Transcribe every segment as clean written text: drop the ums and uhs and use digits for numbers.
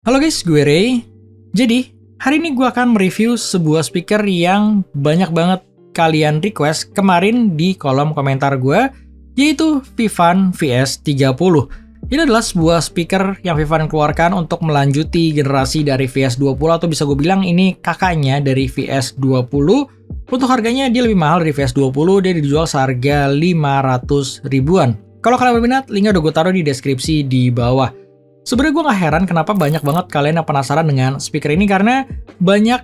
Halo guys, gue Ray. Jadi, hari ini gue akan mereview sebuah speaker yang banyak banget kalian request kemarin di kolom komentar gue, yaitu Vivan VS30. Ini adalah sebuah speaker yang Vivan keluarkan untuk melanjuti generasi dari VS20, atau bisa gue bilang ini kakaknya dari VS20. Untuk harganya dia lebih mahal dari VS20, dia dijual seharga 500 ribuan. Kalau kalian berminat, linknya udah gue taruh di deskripsi di bawah. Sebenarnya gue gak heran kenapa banyak banget kalian yang penasaran dengan speaker ini, karena banyak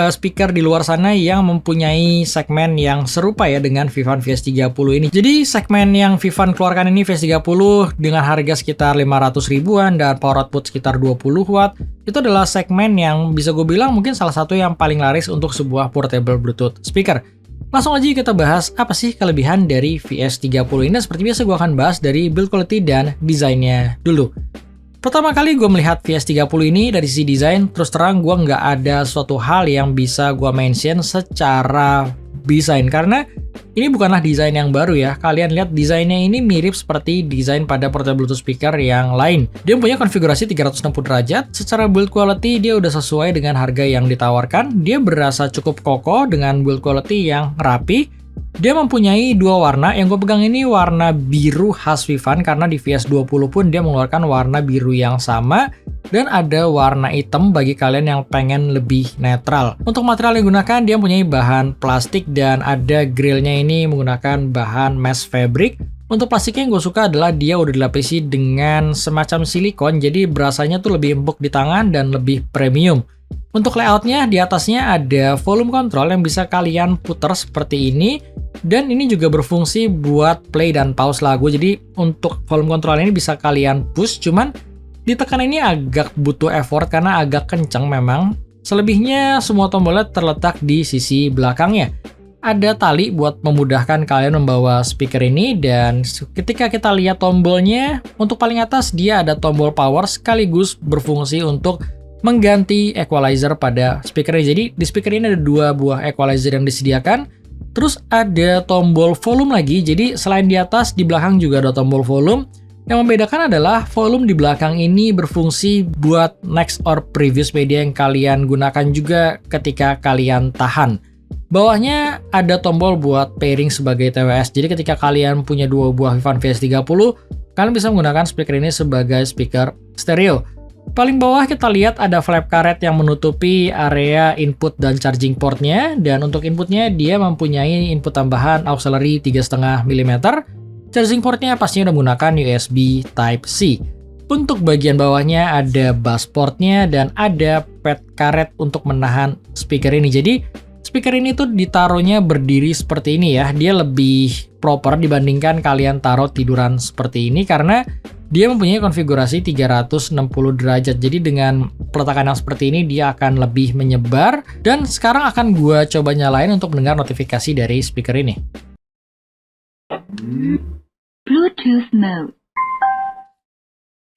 speaker di luar sana yang mempunyai segmen yang serupa ya dengan Vivan VS30 ini. Jadi segmen yang Vivan keluarkan ini VS30 dengan harga sekitar 500 ribuan dan power output sekitar 20 watt, itu adalah segmen yang bisa gue bilang mungkin salah satu yang paling laris untuk sebuah portable Bluetooth speaker. Langsung aja kita bahas apa sih kelebihan dari VS30 ini. Seperti biasa gue akan bahas dari build quality dan desainnya dulu. Pertama kali gue melihat VS30 ini dari sisi desain, terus terang gue nggak ada suatu hal yang bisa gue mention secara desain, karena ini bukanlah desain yang baru ya. Kalian lihat desainnya ini mirip seperti desain pada portable Bluetooth speaker yang lain. Dia punya konfigurasi 360 derajat, secara build quality dia udah sesuai dengan harga yang ditawarkan. Dia berasa cukup kokoh dengan build quality yang rapi. Dia mempunyai dua warna, yang gue pegang ini warna biru khas Vivan, karena di VS20 pun dia mengeluarkan warna biru yang sama, dan ada warna hitam bagi kalian yang pengen lebih netral. Untuk material yang digunakan, dia mempunyai bahan plastik dan ada grillnya ini menggunakan bahan mesh fabric. Untuk plastiknya yang gue suka adalah dia udah dilapisi dengan semacam silikon, jadi berasanya tuh lebih empuk di tangan dan lebih premium. Untuk layoutnya, di atasnya ada volume control yang bisa kalian putar seperti ini. Dan ini juga berfungsi buat play dan pause lagu. Jadi untuk volume control ini bisa kalian push, cuman ditekan ini agak butuh effort karena agak kencang memang. Selebihnya semua tombolnya terletak di sisi belakangnya. Ada tali buat memudahkan kalian membawa speaker ini, dan ketika kita lihat tombolnya, untuk paling atas dia ada tombol power sekaligus berfungsi untuk mengganti equalizer pada speaker ini. Jadi di speaker ini ada dua buah equalizer yang disediakan. Terus ada tombol volume lagi, jadi selain di atas, di belakang juga ada tombol volume. Yang membedakan adalah volume di belakang ini berfungsi buat next or previous media yang kalian gunakan juga ketika kalian tahan. Bawahnya ada tombol buat pairing sebagai TWS, jadi ketika kalian punya dua buah Vivan VS30, kalian bisa menggunakan speaker ini sebagai speaker stereo. Paling bawah kita lihat ada flap karet yang menutupi area input dan charging portnya, dan untuk inputnya dia mempunyai input tambahan auxiliary 3,5 mm. Charging portnya pastinya udah menggunakan USB Type-C. Untuk bagian bawahnya ada bus portnya dan ada pad karet untuk menahan speaker ini. Jadi speaker ini tuh ditaruhnya berdiri seperti ini ya. Dia lebih proper dibandingkan kalian taruh tiduran seperti ini, karena dia mempunyai konfigurasi 360 derajat. Jadi dengan peletakan yang seperti ini dia akan lebih menyebar. Dan sekarang akan gue coba nyalain untuk mendengar notifikasi dari speaker ini. Bluetooth mode.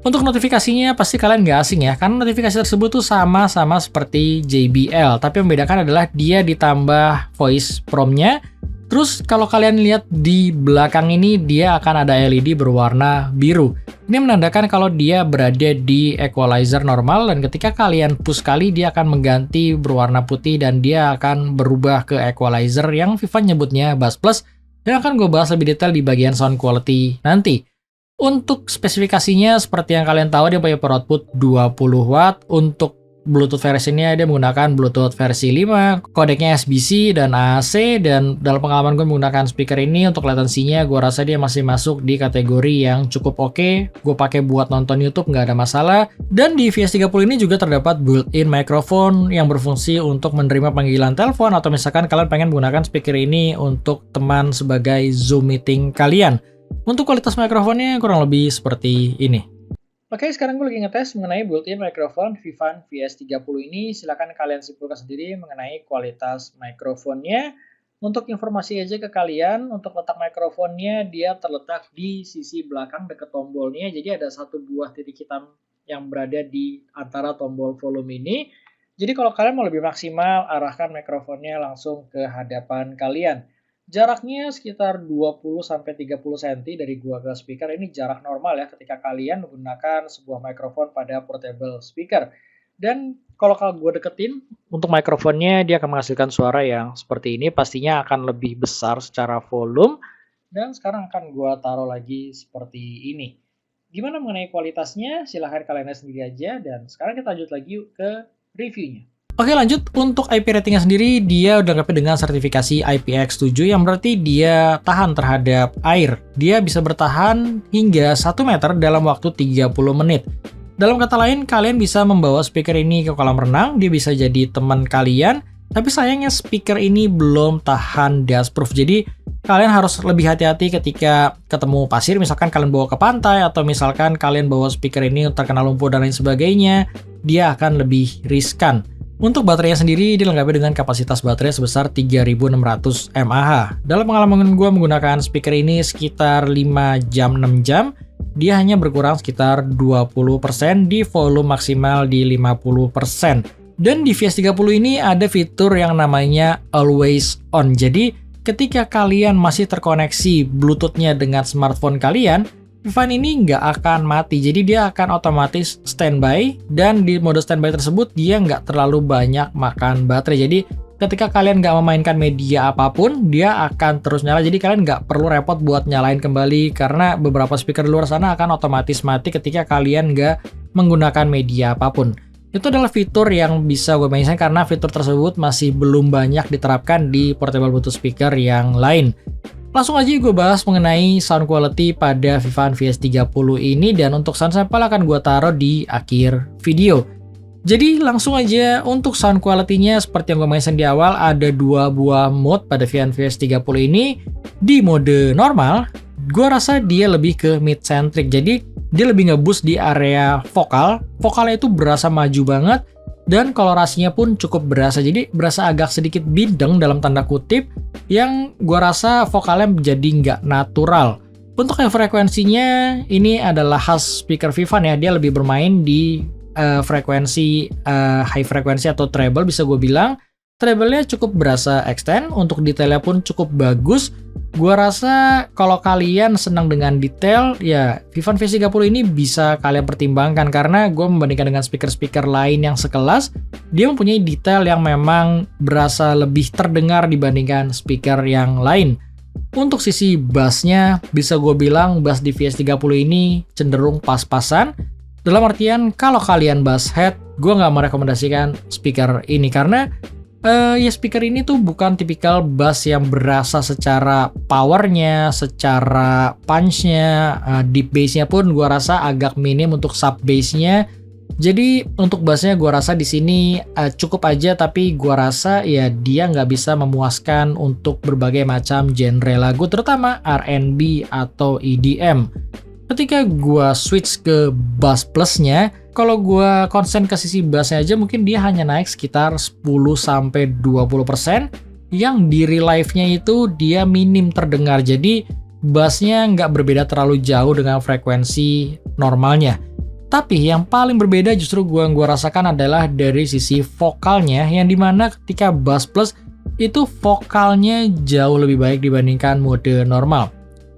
Untuk notifikasinya pasti kalian nggak asing ya, karena notifikasi tersebut tuh sama-sama seperti JBL. Tapi yang membedakan adalah dia ditambah voice prompt-nya. Terus kalau kalian lihat di belakang ini dia akan ada LED berwarna biru. Ini menandakan kalau dia berada di equalizer normal, dan ketika kalian push sekali dia akan mengganti berwarna putih dan dia akan berubah ke equalizer yang Vivan nyebutnya Bass Plus, dan akan gue bahas lebih detail di bagian sound quality nanti. Untuk spesifikasinya seperti yang kalian tahu, dia punya power output 20 watt. Untuk Bluetooth versinya dia menggunakan Bluetooth versi 5, kodeknya SBC dan AAC, dan dalam pengalaman gue menggunakan speaker ini untuk latensinya gue rasa dia masih masuk di kategori yang cukup oke. Gue pakai buat nonton YouTube nggak ada masalah. Dan di VS30 ini juga terdapat built-in microphone yang berfungsi untuk menerima panggilan telepon, atau misalkan kalian pengen menggunakan speaker ini untuk teman sebagai Zoom meeting kalian. Untuk kualitas mikrofonnya kurang lebih seperti ini. Oke, sekarang gue lagi ngetes mengenai built-in microphone Vivan VS30 ini. Silakan kalian simpulkan sendiri mengenai kualitas mikrofonnya. Untuk informasi aja ke kalian, untuk letak mikrofonnya dia terletak di sisi belakang dekat tombolnya. Jadi ada satu buah titik hitam yang berada di antara tombol volume ini. Jadi kalau kalian mau lebih maksimal, arahkan mikrofonnya langsung ke hadapan kalian. Jaraknya sekitar 20-30 cm dari gua ke speaker. Ini jarak normal ya ketika kalian menggunakan sebuah mikrofon pada portable speaker. Dan kalau gue deketin untuk mikrofonnya, dia akan menghasilkan suara yang seperti ini, pastinya akan lebih besar secara volume. Dan sekarang akan gue taruh lagi seperti ini. Gimana mengenai kualitasnya? Silahkan kalian lihat sendiri aja. Dan sekarang kita lanjut lagi yuk ke reviewnya. Oke, lanjut. Untuk IP ratingnya sendiri, dia udah dilengkapi dengan sertifikasi IPX7 yang berarti dia tahan terhadap air. Dia bisa bertahan hingga 1 meter dalam waktu 30 menit. Dalam kata lain, kalian bisa membawa speaker ini ke kolam renang, dia bisa jadi teman kalian, tapi sayangnya speaker ini belum tahan dustproof. Jadi, kalian harus lebih hati-hati ketika ketemu pasir, misalkan kalian bawa ke pantai, atau misalkan kalian bawa speaker ini terkena lumpur dan lain sebagainya, dia akan lebih riskan. Untuk baterainya sendiri dilengkapi dengan kapasitas baterai sebesar 3600 mAh. Dalam pengalaman gue menggunakan speaker ini sekitar 5 jam 6 jam, dia hanya berkurang sekitar 20% di volume maksimal di 50%. Dan di VS30 ini ada fitur yang namanya Always On. Jadi ketika kalian masih terkoneksi Bluetooth-nya dengan smartphone kalian, Vivan ini nggak akan mati, jadi dia akan otomatis standby, dan di mode standby tersebut dia nggak terlalu banyak makan baterai. Jadi ketika kalian nggak memainkan media apapun, dia akan terus nyala, jadi kalian nggak perlu repot buat nyalain kembali, karena beberapa speaker di luar sana akan otomatis mati ketika kalian nggak menggunakan media apapun. Itu adalah fitur yang bisa gue mention karena fitur tersebut masih belum banyak diterapkan di portable Bluetooth speaker yang lain. Langsung aja gue bahas mengenai sound quality pada Vivan VS30 ini, dan untuk sound sample akan gue taruh di akhir video. Jadi langsung aja untuk sound quality-nya seperti yang gue mention di awal, ada 2 buah mode pada Vivan VS30 ini. Di mode normal, gue rasa dia lebih ke mid-centric, jadi dia lebih nge-boost di area vokal. Vokalnya itu berasa maju banget, dan kolorasinya pun cukup berasa, jadi berasa agak sedikit bideng dalam tanda kutip, yang gua rasa vokalnya jadi nggak natural. Untuk yang frekuensinya, ini adalah khas speaker Vivan ya, dia lebih bermain di frekuensi high frekuensi atau treble bisa gue bilang. Treble-nya cukup berasa extend, untuk detailnya pun cukup bagus. Gua rasa kalau kalian senang dengan detail, ya Vivan VS30 ini bisa kalian pertimbangkan, karena gue membandingkan dengan speaker-speaker lain yang sekelas, dia mempunyai detail yang memang berasa lebih terdengar dibandingkan speaker yang lain. Untuk sisi bassnya, bisa gue bilang bass di VS30 ini cenderung pas-pasan. Dalam artian, kalau kalian bass head, gue nggak merekomendasikan speaker ini, karena ya speaker ini tuh bukan tipikal bass yang berasa secara powernya, secara punch-nya, deep bass-nya pun gua rasa agak minim untuk sub bass-nya. Jadi untuk bass-nya gua rasa di sini cukup aja, tapi gua rasa ya dia nggak bisa memuaskan untuk berbagai macam genre lagu, terutama R&B atau EDM. Ketika gua switch ke bass plus-nya, kalau gua konsen ke sisi bassnya aja, mungkin dia hanya naik sekitar 10-20%, yang di real life-nya itu dia minim terdengar, jadi bassnya nggak berbeda terlalu jauh dengan frekuensi normalnya. Tapi yang paling berbeda justru gua rasakan adalah dari sisi vokalnya, yang dimana ketika bass plus itu vokalnya jauh lebih baik dibandingkan mode normal.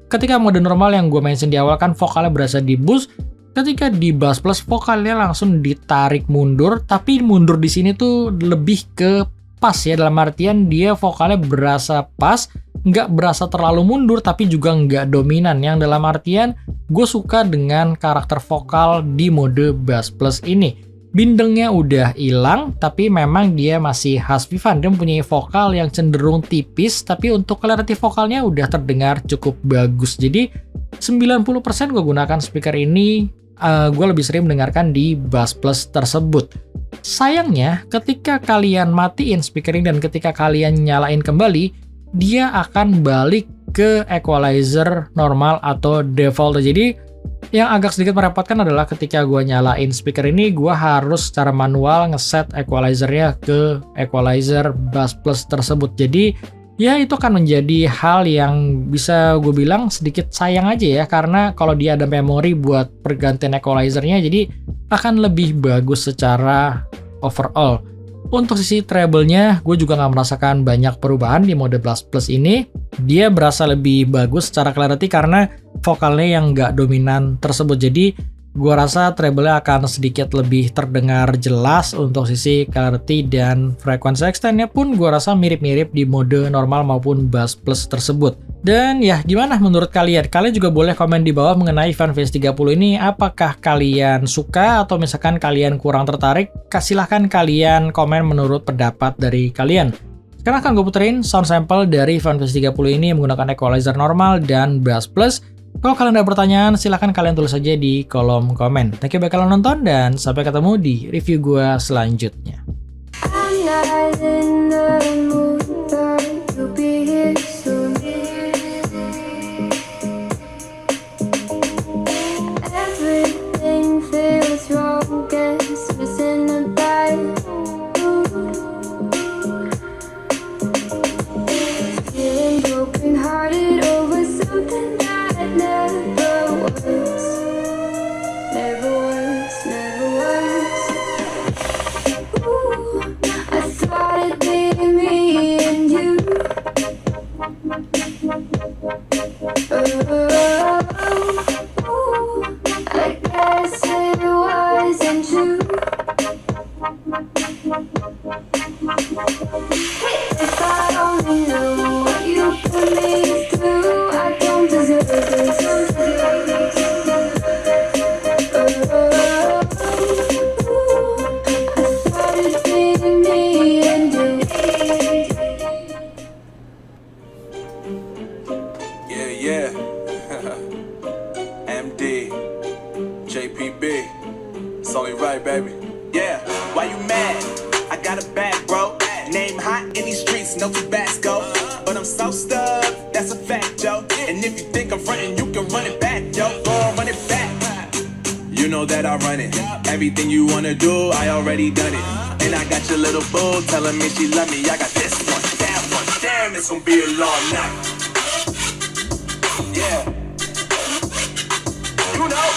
Ketika mode normal yang gue mention di awal kan vokalnya berasa di boost, ketika di bass plus vokalnya langsung ditarik mundur, tapi mundur di sini tuh lebih ke pas ya, dalam artian dia vokalnya berasa pas, nggak berasa terlalu mundur tapi juga nggak dominan, yang dalam artian gue suka dengan karakter vokal di mode bass plus ini. Bindengnya udah hilang, tapi memang dia masih khas Vivan. Dia mempunyai vokal yang cenderung tipis, tapi untuk clarity vokalnya udah terdengar cukup bagus. Jadi 90% gue gunakan speaker ini, gue lebih sering mendengarkan di bass plus tersebut. Sayangnya, ketika kalian matiin speaker ini dan ketika kalian nyalain kembali, dia akan balik ke equalizer normal atau default. Jadi yang agak sedikit merepotkan adalah ketika gue nyalain speaker ini, gue harus secara manual ngeset equalizernya ke equalizer bass plus tersebut. Jadi ya itu akan menjadi hal yang bisa gue bilang sedikit sayang aja ya, karena kalau dia ada memori buat pergantian equalizernya, jadi akan lebih bagus secara overall. Untuk sisi treble-nya, gue juga nggak merasakan banyak perubahan di mode bass plus ini. Dia berasa lebih bagus secara clarity karena vokalnya yang nggak dominan tersebut. Jadi gua rasa treble-nya akan sedikit lebih terdengar jelas. Untuk sisi clarity dan frekuensi extend-nya pun gua rasa mirip-mirip di mode normal maupun bass plus tersebut. Dan ya, gimana menurut kalian? Kalian juga boleh komen di bawah mengenai Ivan VS30 ini. Apakah kalian suka atau misalkan kalian kurang tertarik? Silahkan kalian komen menurut pendapat dari kalian. Sekarang akan gue puterin sound sample dari Ivan VS30 ini menggunakan equalizer normal dan bass plus. Kalau kalian ada pertanyaan, silahkan kalian tulis saja di kolom komen. Thank you bakalan nonton dan sampai ketemu di review gue selanjutnya. If I only knew what you put me through, I don't deserve this. I thought it'd be me and you. Yeah. MD, JPB, it's only right, baby. Yeah, why you mad? I got a bag, bro. Name hot in these streets, no Tabasco. But I'm so stuck, that's a fact, yo. And if you think I'm frontin', you can run it back, yo. Go on, run it back. You know that I run it. Everything you wanna do, I already done it. And I got your little boo telling me she love me. I got this one, that one. Damn, it's gonna be a long night. Yeah. You know.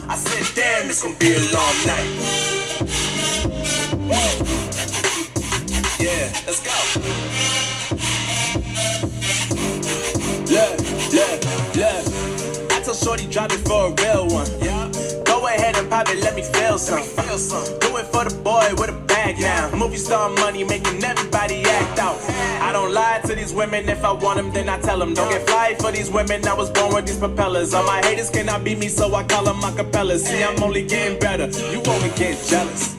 I said, damn, it's gonna be a long night. Yeah, let's go. Look. I told Shorty drop it for a real one. Go ahead and pop it, let me feel some. Do it for the boy with a bag now. Movie star money making everybody act out. I don't lie to these women, if I want them then I tell them. Don't get fly for these women, I was born with these propellers. All my haters cannot beat me, so I call them acapellas. See, I'm only getting better, you only get jealous.